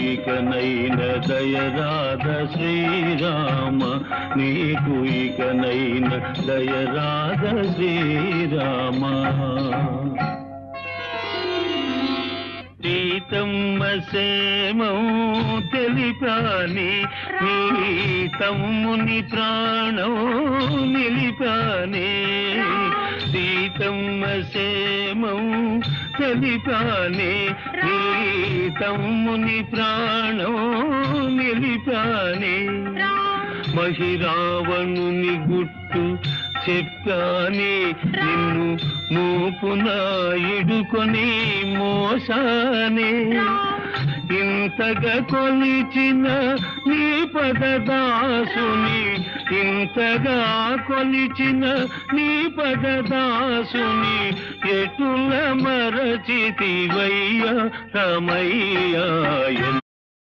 ఇకనైన దయరాధ శ్రీరామ, నీకు ఇకనైన దయరాధ శ్రీరామ. సీతమ్మ సేమం తెలిపాని, నీ తమ్ముని ప్రాణం నిలిపాని. సీతమ్మ సేమం తెలిపాని, నీ తమ్ముని ప్రాణం నిలిపాని. మహిరావణుని గుట్టు చెప్పాని, నిన్ను మూపున ఇడుకొని మోసానే. ఇంతగా కొలిచిన నీ పదదాసుని, ఇంతగా కొలిచిన నీ పదదాసుని, ఎటుల మరచితివయ్య రమయ్య.